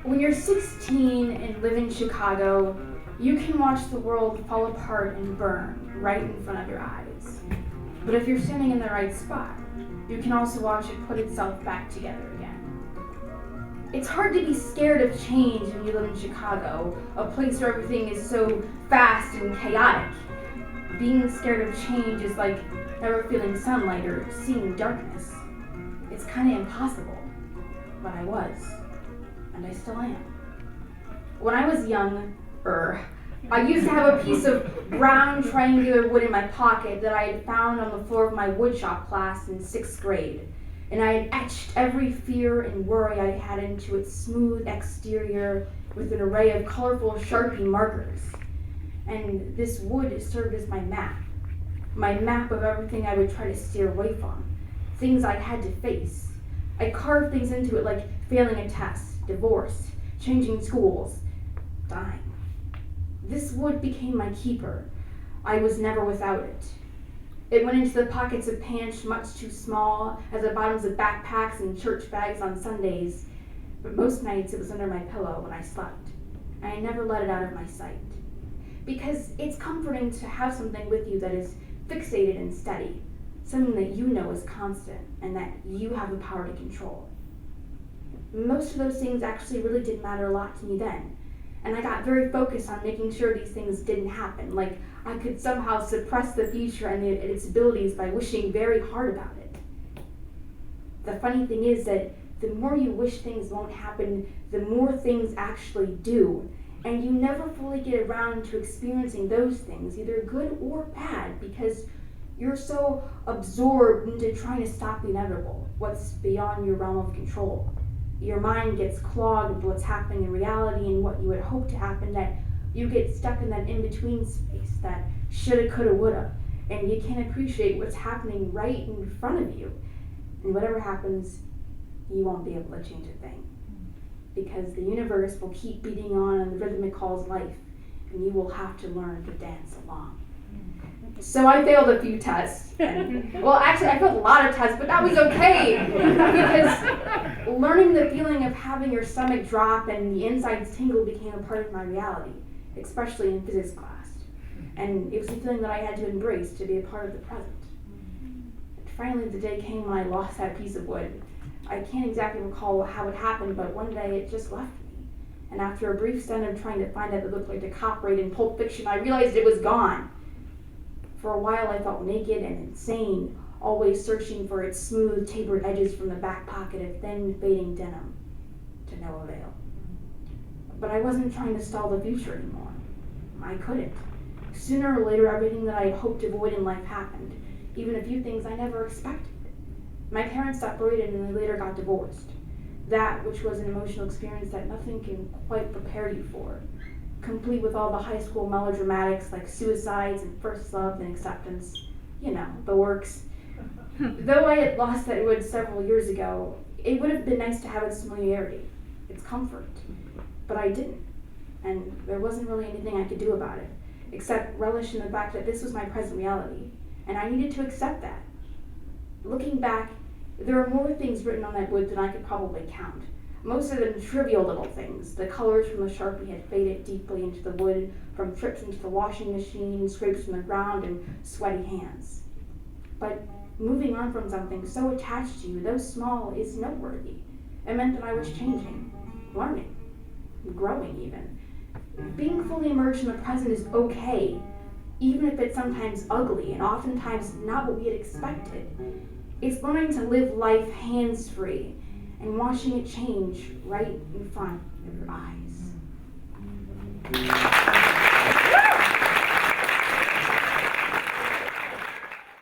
When you're 16 and live in Chicago, you can watch the world fall apart and burn right in front of your eyes. But if you're standing in the right spot, you can also watch it put itself back together again. It's hard to be scared of change when you live in Chicago, a place where everything is so fast and chaotic. Being scared of change is like never feeling sunlight or seeing darkness. It's kind of impossible, but I was, and I still am. When I was younger, I used to have a piece of brown triangular wood in my pocket that I had found on the floor of my woodshop class in 6th grade. And I had etched every fear and worry I had into its smooth exterior with an array of colorful Sharpie markers. And this wood served as my map of everything I would try to steer away from, things I had to face. I carved things into it like failing a test, divorce, changing schools, dying. This wood became my keeper. I was never without it. It went into the pockets of pants much too small, as the bottoms of backpacks and church bags on Sundays, but most nights it was under my pillow when I slept. I never let it out of my sight. Because it's comforting to have something with you that is fixated and steady, something that you know is constant and that you have the power to control. Most of those things actually really did matter a lot to me then. And I got very focused on making sure these things didn't happen. Like I could somehow suppress the future and its abilities by wishing very hard about it. The funny thing is that the more you wish things won't happen, the more things actually do. And you never fully get around to experiencing those things, either good or bad, because you're so absorbed into trying to stop the inevitable, what's beyond your realm of control. Your mind gets clogged with what's happening in reality and what you would hope to happen, that you get stuck in that in-between space, that shoulda, coulda, woulda, and you can't appreciate what's happening right in front of you. And whatever happens, you won't be able to change a thing. Because the universe will keep beating on the rhythm it calls life, and you will have to learn to dance along. So I failed a few tests. Well, actually, I failed a lot of tests, but that was okay. Because learning the feeling of having your stomach drop and the insides tingle became a part of my reality, especially in physics class. And it was a feeling that I had to embrace to be a part of the present. And finally, the day came when I lost that piece of wood. I can't exactly recall how it happened, but one day it just left me. And after a brief stint of trying to find it that looked like the cop raid in Pulp Fiction, I realized it was gone. For a while I felt naked and insane, always searching for its smooth, tapered edges from the back pocket of thin, fading denim, to no avail. But I wasn't trying to stall the future anymore. I couldn't. Sooner or later, everything that I had hoped to avoid in life happened, even a few things I never expected. My parents separated and they later got divorced. That which was an emotional experience that nothing can quite prepare you for, complete with all the high school melodramatics like suicides and first love and acceptance, the works. Though I had lost that wood several years ago, it would have been nice to have its familiarity, its comfort, but I didn't, and there wasn't really anything I could do about it, except relish in the fact that this was my present reality, and I needed to accept that. Looking back, there are more things written on that wood than I could probably count. Most of them trivial little things. The colors from the Sharpie had faded deeply into the wood from trips into the washing machine, scrapes from the ground, and sweaty hands. But moving on from something so attached to you, though small, is noteworthy. It meant that I was changing, learning, growing even. Being fully immersed in the present is okay, even if it's sometimes ugly and oftentimes not what we had expected. It's learning to live life hands-free and watching it change right in front of your eyes.